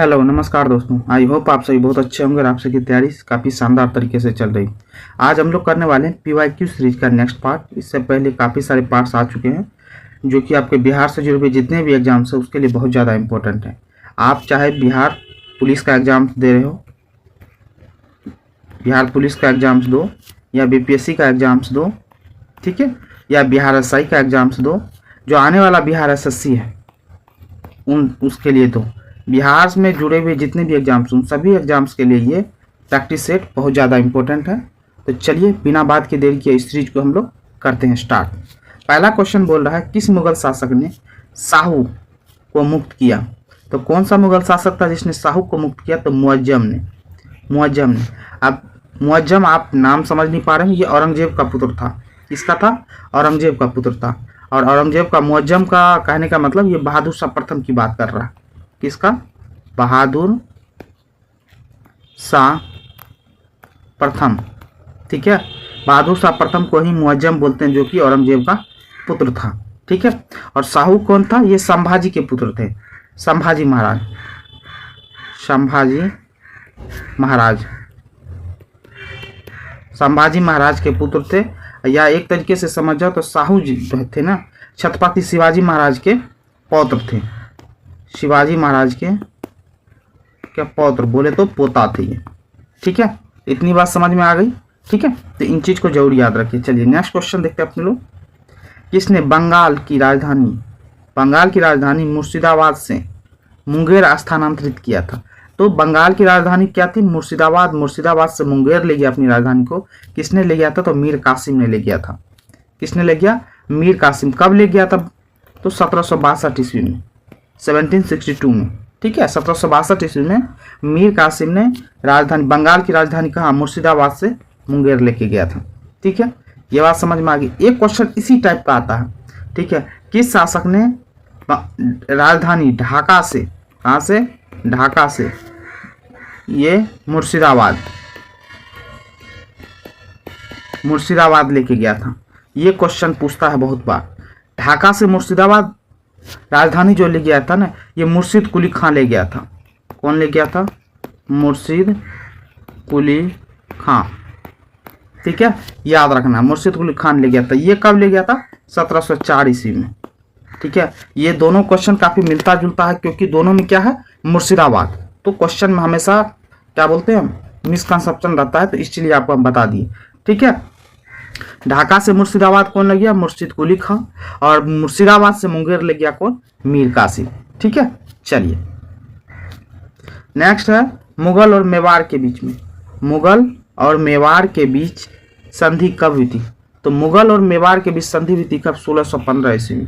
Hello नमस्कार दोस्तों। I hope आप सभी बहुत अच्छे होंगे और आप सभी की तैयारी काफ़ी शानदार तरीके से चल रही। आज हम लोग करने वाले हैं PYQ सीरीज का नेक्स्ट पार्ट। इससे पहले काफ़ी सारे पार्ट्स आ चुके हैं जो कि आपके बिहार से जुड़े हुए जितने भी एग्जाम्स हैं उसके लिए बहुत ज़्यादा इंपॉर्टेंट है। आप चाहे बिहार पुलिस का एग्ज़ाम दे रहे हो, बिहार पुलिस का एग्ज़ाम्स दो या BPSC का एग्ज़ाम्स दो, ठीक है, या बिहार SI का एग्ज़ाम्स दो, जो आने वाला बिहार SSC है उसके लिए दो। बिहार में जुड़े हुए जितने भी एग्जाम्स उन सभी एग्जाम्स के लिए ये प्रैक्टिस सेट बहुत ज़्यादा इंपॉर्टेंट है। तो चलिए बिना बात के देरी किए इस सीरीज को हम लोग करते हैं स्टार्ट। पहला क्वेश्चन बोल रहा है, किस मुगल शासक ने साहू को मुक्त किया? तो कौन सा मुगल शासक था जिसने साहू को मुक्त किया? तो मुअज्जम ने। अब मुअज्जम आप नाम समझ नहीं पा रहे हैं, ये औरंगजेब का पुत्र था। किसका था? औरंगजेब का पुत्र था। और औरंगजेब का मुअज्जम का कहने का मतलब ये बहादुर शाह प्रथम की बात कर रहा है। किसका? बहादुर शाह प्रथम, ठीक है। बहादुर शाह प्रथम को ही मुअज्जम बोलते हैं, जो कि औरंगजेब का पुत्र था, ठीक है। और साहू कौन था? ये संभाजी के पुत्र थे, संभाजी महाराज के पुत्र थे। या एक तरीके से समझ जाओ तो साहू जी थे ना, छत्रपति शिवाजी महाराज के पौत्र थे। शिवाजी महाराज के क्या पौत्र बोले तो पोता थे ये, ठीक है। इतनी बात समझ में आ गई, ठीक है। तो इन चीज को जरूर याद रखिए। चलिए नेक्स्ट क्वेश्चन देखते हैं अपने लोग। किसने बंगाल की राजधानी मुर्शिदाबाद से मुंगेर स्थानांतरित किया था? तो बंगाल की राजधानी क्या थी? मुर्शिदाबाद। मुर्शिदाबाद से मुंगेर ले गया अपनी राजधानी को। किसने ले गया था? तो मीर कासिम ने ले गया था। किसने ले गया? मीर कासिम। कब ले गया था? तो 1762 ईस्वी में, 1762 में, ठीक है। 1762 ईस्वी में मीर कासिम ने राजधानी, बंगाल की राजधानी कहाँ? मुर्शिदाबाद से मुंगेर लेके गया था, ठीक है। ये बात समझ में आ गई। एक क्वेश्चन इसी टाइप का आता है, ठीक है। किस शासक ने राजधानी ढाका से, कहाँ से? ढाका से ये मुर्शिदाबाद लेके गया था? ये क्वेश्चन पूछता है बहुत बार। ढाका से मुर्शिदाबाद राजधानी जो ले गया था ना, ये मुर्शिद कुली खां ले गया था। कौन ले गया था? मुर्शिद कुली खां, ठीक है। याद रखना, मुर्शिद कुली खान ले गया था। ये कब ले गया था? 1704 ईस्वी में, ठीक है। ये दोनों क्वेश्चन काफी मिलता जुलता है क्योंकि दोनों में क्या है? मुर्शिदाबाद। तो क्वेश्चन में हमेशा क्या बोलते हैं, मिसकंसेप्शन रहता है, तो इसलिए आपको हम बता दिए, ठीक है। ढाका से मुर्शिदाबाद कौन ले गया? मुर्शिद कुली खां। और मुर्शिदाबाद से मुंगेर ले गया कौन? मीर कासिम, ठीक है। चलिए नेक्स्ट है, मुगल और मेवाड़ के बीच में, मुगल और मेवाड़ के बीच संधि कब हुई थी? तो मुगल और मेवाड़ के बीच संधि हुई थी कब? 1615 ईस्वी में।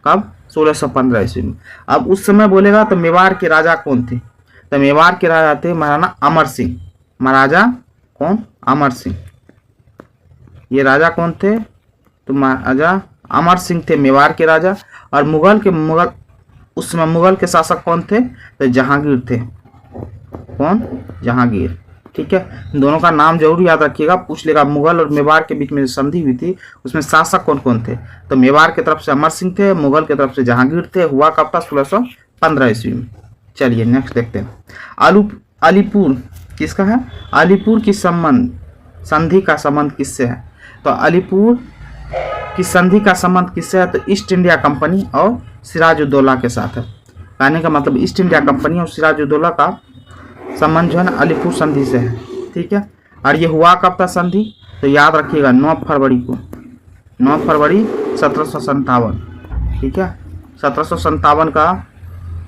कब? 1615 ईस्वी में। अब उस समय बोलेगा तो मेवाड़ के राजा कौन थे? तो मेवाड़ के राजा थे महाराणा अमर सिंह। महाराजा कौन? अमर सिंह। ये राजा कौन थे? तो महाराजा अमर सिंह थे मेवाड़ के राजा। और मुगल उस समय मुगल के शासक कौन थे? तो जहांगीर थे। कौन? जहांगीर, ठीक है। दोनों का नाम जरूर याद रखिएगा, पूछ लेगा। मुगल और मेवाड़ के बीच में जो संधि हुई थी उसमें शासक कौन कौन थे? तो मेवाड़ की तरफ से अमर सिंह थे, मुगल की तरफ से जहांगीर थे। हुआ कब था? 1615 ईस्वी में। चलिए नेक्स्ट देखते हैं। अलीपुर किसका है? अलीपुर की संधि का संबंध किससे है? तो अलीपुर की संधि का संबंध किससे है? तो ईस्ट इंडिया कंपनी और सिराजुद्दौला के साथ है। कहने का मतलब ईस्ट इंडिया कंपनी और सिराजुद्दौला का संबंध जो है ना अलीपुर संधि से है, ठीक है। और ये हुआ कब था संधि? तो याद रखिएगा 9 फरवरी को, 9 फरवरी 1757, ठीक है। 1757 का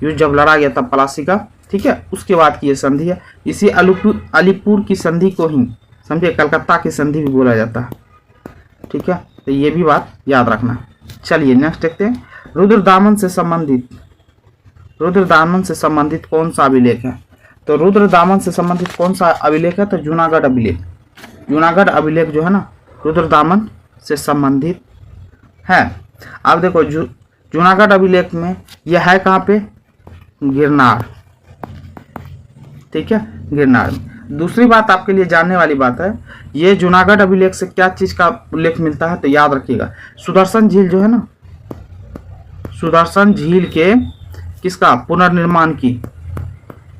युद्ध जब लड़ा गया था प्लासी का, ठीक है, उसके बाद की ये संधि है। इसी अलीपुर की संधि को ही समझिए कलकत्ता की संधि भी बोला जाता है, ठीक है। तो ये भी बात याद रखना। चलिए नेक्स्ट देखते हैं। रुद्रदामन से संबंधित कौन सा अभिलेख है? तो रुद्रदामन से संबंधित कौन सा अभिलेख है? तो जूनागढ़ अभिलेख। जूनागढ़ अभिलेख जो है ना रुद्रदामन से संबंधित है। अब देखो जूनागढ़ अभिलेख में यह है कहाँ पे? गिरनार, ठीक है, गिरनार में। दूसरी बात आपके लिए जानने वाली बात है, ये जूनागढ़ अभिलेख से क्या चीज का उल्लेख मिलता है? तो याद रखिएगा सुदर्शन झील जो है ना, सुदर्शन झील के किसका पुनर्निर्माण की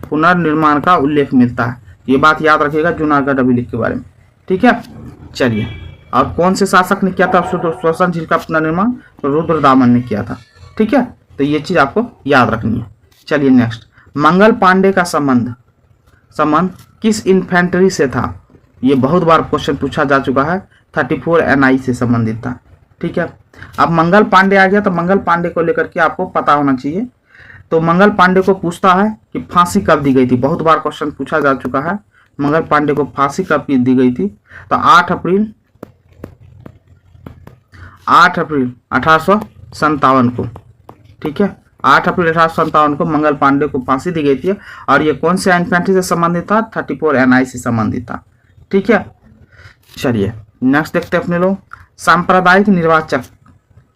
पुनर्निर्माण का उल्लेख मिलता है। ये बात याद रखिएगा जूनागढ़ अभिलेख के बारे में। ठीक है, चलिए। और कौन से शासक ने किया था स्वसन झील का पुनर्निर्माण? तो रुद्रदामन ने किया था। ठीक है, तो ये चीज आपको याद रखनी है। चलिए नेक्स्ट, मंगल पांडे का संबंध किस इन्फेंट्री से था? ये बहुत बार क्वेश्चन पूछा जा चुका है। 34 NI से संबंधित था। ठीक है, अब मंगल पांडे आ गया तो मंगल पांडे को लेकर के आपको पता होना चाहिए। तो मंगल पांडे को पूछता है कि फांसी कब दी गई थी। बहुत बार क्वेश्चन पूछा जा चुका है, मंगल पांडे को फांसी कब दी गई थी? तो 8 अप्रैल 1857 को। ठीक है, 8 अप्रैल 1857 को मंगल पांडे को फांसी दी गई थी। और ये कौन से इन्फेंट्री से संबंधित था? 34 NI से संबंधित था। ठीक है, चलिए नेक्स्ट देखते हैं अपने लोग। सांप्रदायिक निर्वाचक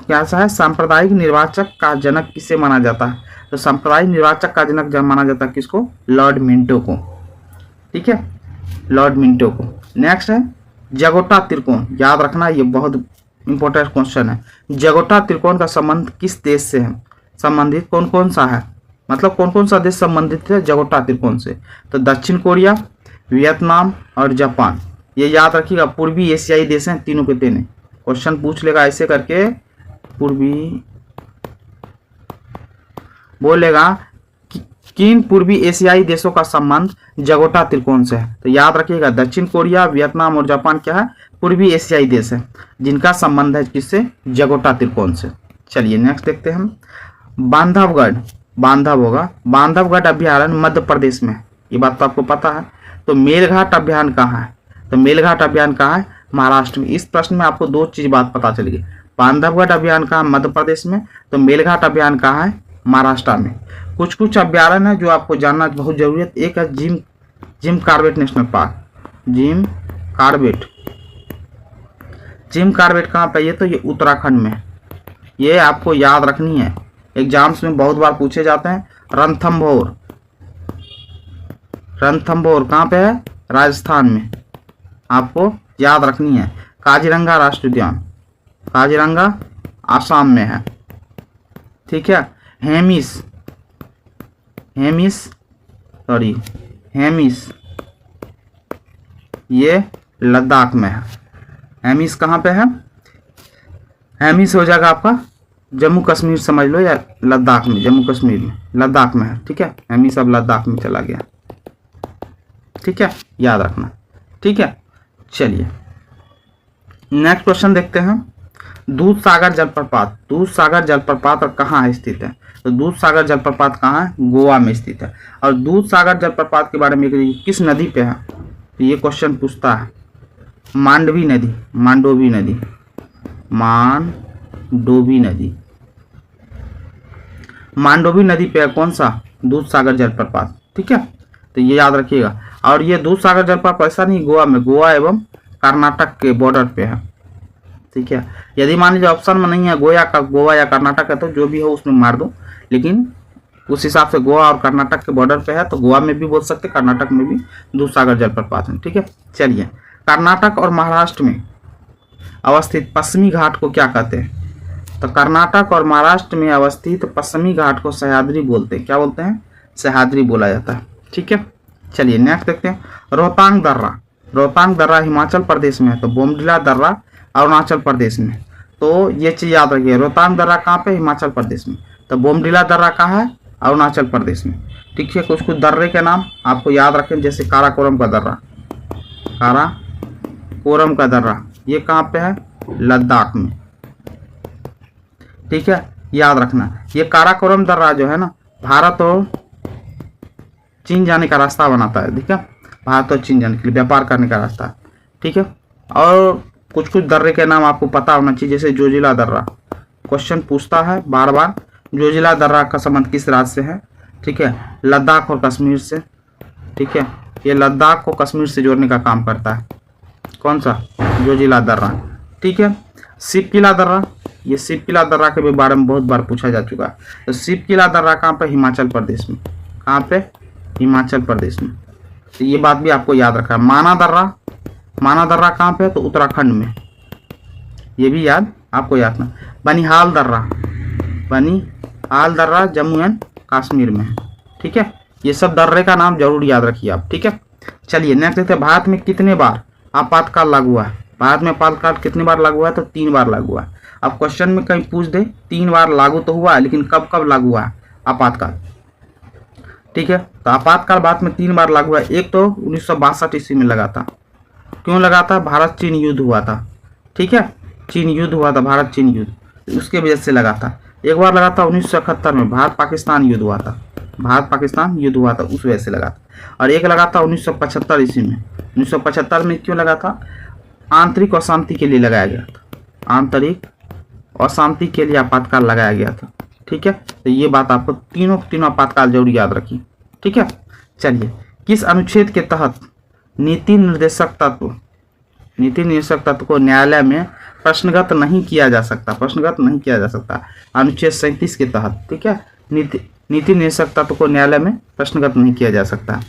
कैसा है? सांप्रदायिक निर्वाचक का जनक किसे माना जाता है? तो सांप्रदायिक निर्वाचक का जनक माना जाता है किसको? लॉर्ड मिंटो को। ठीक है, लॉर्ड मिंटो को। नेक्स्ट है जगोटा त्रिकोण। याद रखना, ये बहुत इंपॉर्टेंट क्वेश्चन है। जगोटा त्रिकोण का संबंध किस देश से है संबंधित? कौन कौन सा है, मतलब कौन कौन सा देश संबंधित है जगोटा त्रिकोण से? तो दक्षिण कोरिया, वियतनाम और जापान। ये याद रखिएगा, पूर्वी एशियाई देश हैं तीनों के तीनों। क्वेश्चन पूछ लेगा ऐसे करके, पूर्वी बोलेगा कि किन पूर्वी एशियाई देशों का संबंध जगोटा त्रिकोण से है? तो याद रखिएगा, दक्षिण कोरिया, वियतनाम और जापान क्या है? पूर्वी एशियाई देश है जिनका संबंध है किससे? जगोटा त्रिकोण से। चलिए नेक्स्ट देखते हैं हम। बांधवगढ़ अभ्यारण्य मध्य प्रदेश में, ये बात तो आपको पता है। तो मेलघाट अभ्यारण्य कहाँ है? तो मेलघाट अभ्यारण्य कहाँ है? महाराष्ट्र में। इस प्रश्न में आपको दो चीज बात पता चलेगी। बांधवगढ़ अभ्यारण्य कहाँ? मध्य प्रदेश में। तो मेलघाट अभ्यारण्य कहाँ है? महाराष्ट्र में। कुछ कुछ अभ्यारण्य है जो आपको जानना बहुत जरूरी है। एक है Jim Corbett national park. Jim Corbett कहाँ पे? ये तो ये उत्तराखंड में। ये आपको याद रखनी है, एग्जाम्स में बहुत बार पूछे जाते हैं। रणथंभौर कहाँ पे है? राजस्थान में, आपको याद रखनी है। काजीरंगा राष्ट्रीय उद्यान, काजीरंगा आसाम में है। ठीक है, हेमिस ये लद्दाख में है। हेमिस कहाँ पे है? हेमिस हो जाएगा आपका जम्मू कश्मीर समझ लो, या लद्दाख में, जम्मू कश्मीर में, लद्दाख में है। ठीक है, हेमिस अब लद्दाख में चला गया। ठीक है, याद रखना। ठीक है, चलिए नेक्स्ट क्वेश्चन देखते हैं। दूधसागर जलप्रपात और कहाँ स्थित है? तो दूधसागर जलप्रपात कहाँ है? गोवा में स्थित है। और दूधसागर जलप्रपात के बारे में किस नदी पे है? तो ये क्वेश्चन पूछता है। मांडवी नदी पे है कौन सा? दूधसागर जलप्रपात। ठीक है, तो ये याद रखिएगा। और ये दूधसागर जलप्रपात ऐसा नहीं गोवा में, गोवा एवं कर्नाटक के बॉर्डर पे है। ठीक है, यदि मान लीजिए ऑप्शन में नहीं है गोवा या कर्नाटक है तो जो भी हो उसमें मार दो, लेकिन उस हिसाब से गोवा और कर्नाटक के बॉर्डर पे है तो गोवा में भी बोल सकते, कर्नाटक में भी दूधसागर जलप्रपात है। ठीक है, चलिए कर्नाटक और महाराष्ट्र में अवस्थित पश्चिमी घाट को क्या कहते हैं? तो कर्नाटक और महाराष्ट्र में अवस्थित पश्चिमी घाट को सह्याद्री बोलते हैं। क्या बोलते हैं? सह्याद्री बोला जाता है। ठीक है, चलिए नेक्स्ट देखते हैं। रोहतांग दर्रा हिमाचल प्रदेश में है। तो बोमडिला दर्रा अरुणाचल प्रदेश में। तो ये चीज याद रखिए, रोहतांग दर्रा कहाँ पे? हिमाचल प्रदेश में। तो बोमडिला दर्रा कहाँ है? अरुणाचल प्रदेश में। ठीक है, कुछ दर्रे के नाम आपको याद रखें, जैसे काराकोरम का दर्रा ये कहाँ पे है? लद्दाख में। ठीक है, याद रखना। ये काराकोरम दर्रा जो है ना, भारत और चीन जाने का रास्ता बनाता है। ठीक है, भारत और चीन जाने के लिए व्यापार करने का रास्ता है। ठीक है, और कुछ दर्रे के नाम आपको पता होना चाहिए, जैसे जोजिला दर्रा। क्वेश्चन पूछता है बार बार, जोजिला दर्रा का संबंध किस राज्य से है? ठीक है, लद्दाख और कश्मीर से। ठीक है, ये लद्दाख को कश्मीर से जोड़ने का काम करता है। कौन सा? जोजिला दर्रा। ठीक है, शिवकिला दर्रा, ये शिवकिला दर्रा के भी बारे में बहुत बार पूछा जा चुका है। तो शिवकिला दर्रा कहाँ पे? हिमाचल प्रदेश में। कहाँ पे? हिमाचल प्रदेश में। तो ये बात भी आपको याद रखना है। माना दर्रा कहाँ पे है? तो उत्तराखंड में। ये भी आपको याद रखना। बनिहाल दर्रा जम्मू एंड कश्मीर में है। ठीक है, ये सब दर्रे का नाम जरूर याद रखिए आप, ठीक है। चलिए नेक्स्ट देखते हैं, भारत में कितने बार आपातकाल लागू हुआ है। भारत में आपातकाल कितनी बार लागू हुआ है, तो 3 बार लागू हुआ है। अब क्वेश्चन में कहीं पूछ दे 3 बार लागू तो हुआ है, लेकिन कब कब लागू हुआ है आपातकाल, ठीक है। तो आपातकाल भारत में 3 बार लागू हुआ है। एक तो 1962 ईस्वी में लगा था। क्यों लगा था, भारत चीन युद्ध हुआ था, ठीक है, चीन युद्ध हुआ था, भारत चीन युद्ध, उसके वजह से लगा था। एक बार लगा था 1971 में, भारत पाकिस्तान युद्ध हुआ था, भारत पाकिस्तान युद्ध हुआ था, उस वजह से लगा था। और एक लगा था 1975 ईस्वी में। 1975 में क्यों लगा था, आंतरिक अशांति के लिए लगाया गया था, आंतरिक अशांति के लिए आपातकाल लगाया गया था, ठीक है। तो ये बात आपको तीनों आपातकाल जरूर याद रखिए, ठीक है। चलिए, किस अनुच्छेद के तहत नीति निर्देशक तत्व को न्यायालय में प्रश्नगत नहीं किया जा सकता, अनुच्छेद 37 के तहत, ठीक है। नीति निर्देशक तत्व को न्यायालय में प्रश्नगत नहीं किया जा सकता।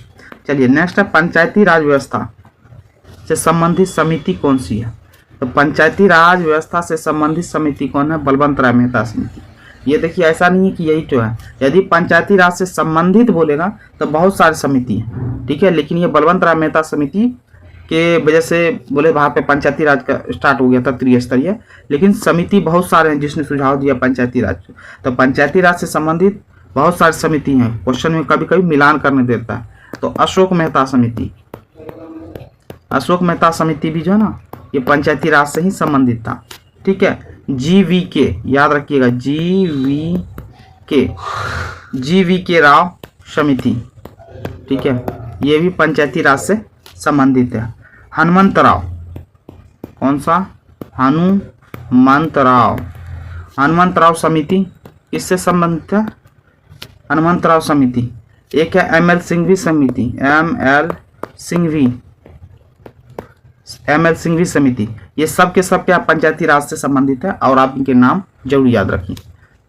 चलिए नेक्स्ट है, पंचायती राज व्यवस्था से संबंधित समिति कौन सी है। तो पंचायती राज व्यवस्था से संबंधित समिति कौन है, बलवंत राय मेहता समिति। ये देखिए, ऐसा नहीं है कि यही तो है, यदि पंचायती राज से संबंधित बोलेगा तो बहुत सारी समिति है, ठीक है। लेकिन ये बलवंत राय मेहता समिति के वजह से बोले वहाँ पे पंचायती राज का स्टार्ट हो गया था त्रिस्तरीय, लेकिन समिति बहुत सारे हैं जिसने सुझाव दिया पंचायती राज। तो पंचायती राज से संबंधित बहुत सारी समिति हैं, क्वेश्चन में कभी कभी मिलान करने देता है। तो अशोक मेहता समिति भी जो है ना, ये पंचायती राज से ही संबंधित था, ठीक है। GVK याद रखिएगा, GVK राव समिति, ठीक है, ये भी पंचायती राज से संबंधित है। हनुमंतराव, कौन सा, हनुमंतराव समिति किससे संबंधित है, हनुमंतराव समिति। एक है ML सिंघवी समिति, ML सिंघवी समिति। ये सब के सब क्या पंचायती राज से संबंधित है, और आप इनके नाम जरूर याद रखिए।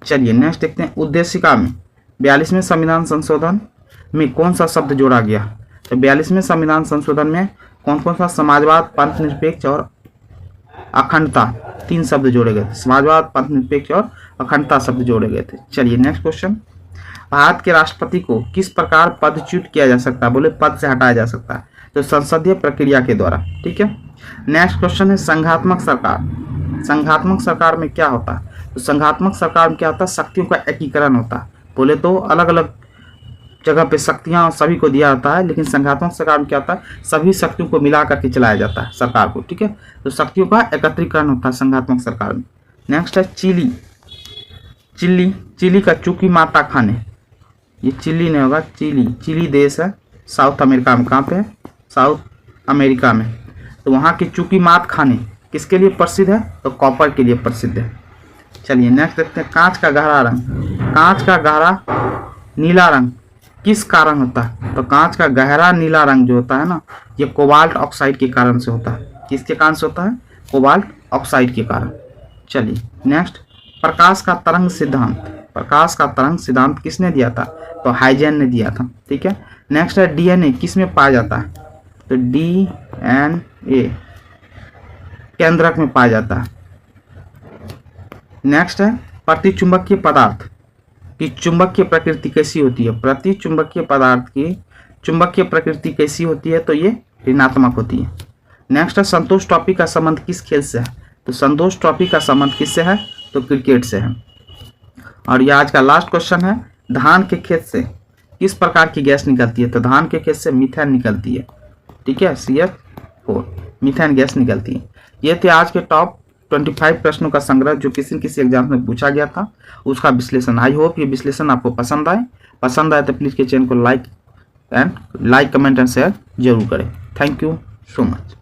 चलिए नेक्स्ट देखते हैं, उद्देशिका में 42वें संविधान संशोधन में कौन सा शब्द जोड़ा गया। तो 42वें संविधान संशोधन में कौन कौन सा, समाजवाद, पंथ निरपेक्ष और अखंडता, 3 शब्द जोड़े गए थे। समाजवाद, पंथ निरपेक्ष और अखंडता शब्द जोड़े गए थे। चलिए नेक्स्ट क्वेश्चन, भारत के राष्ट्रपति को किस प्रकार पदच्युत किया जा सकता है, बोले पद से हटाया जा सकता है, तो संसदीय प्रक्रिया के द्वारा, ठीक है। नेक्स्ट क्वेश्चन है, संघात्मक सरकार में क्या होता है। तो संघात्मक सरकार में क्या होता है, शक्तियों का एकीकरण होता है। बोले तो अलग अलग जगह पे शक्तियां सभी को दिया जाता है, लेकिन संघात्मक सरकार में क्या होता है, सभी शक्तियों को मिला करके चलाया जाता है सरकार को, ठीक है। तो शक्तियों का एकत्रीकरण होता है संघात्मक सरकार में। नेक्स्ट है, चिली का चूकी माता खाने, ये चिली नहीं होगा, चिली देश है साउथ अमेरिका में। कहाँ पे है, साउथ अमेरिका में। तो वहाँ की चूकी मात खाने किसके लिए प्रसिद्ध है, तो कॉपर के लिए प्रसिद्ध है। चलिए नेक्स्ट देखते हैं, कांच का गहरा नीला रंग किस कारण होता है। तो कांच का गहरा नीला रंग जो होता है ना, ये कोबाल्ट ऑक्साइड के कारण से होता है। किसके कारण से होता है, कोबाल्ट ऑक्साइड के कारण। चलिए नेक्स्ट, प्रकाश का तरंग सिद्धांत किसने दिया था, तो हाइजेन ने दिया था, ठीक है। नेक्स्ट है, DNA किस में पाया जाता है, तो DNA केंद्रक में पाया जाता है। नेक्स्ट है, प्रतिचुंबकीय पदार्थ की चुंबकीय प्रकृति कैसी होती है, प्रतिचुंबकीय पदार्थ की चुंबकीय प्रकृति कैसी होती है, तो ये ऋणात्मक होती है। नेक्स्ट है, संतोष ट्रॉफी का संबंध किस खेल से है, तो संतोष ट्रॉफी का संबंध किससे है, तो क्रिकेट से है। और ये आज का लास्ट क्वेश्चन है, धान के खेत से किस प्रकार की गैस निकलती है, तो धान के खेत से मीथेन निकलती है, ठीक है, CH4 मीथेन गैस निकलती है। ये थे आज के टॉप 25 प्रश्नों का संग्रह जो किसी न किसी एग्जाम में पूछा गया था, उसका विश्लेषण। आई होप ये विश्लेषण आपको पसंद आए तो प्लीज़ के चैनल को लाइक कमेंट एंड शेयर जरूर करें। Thank you so much.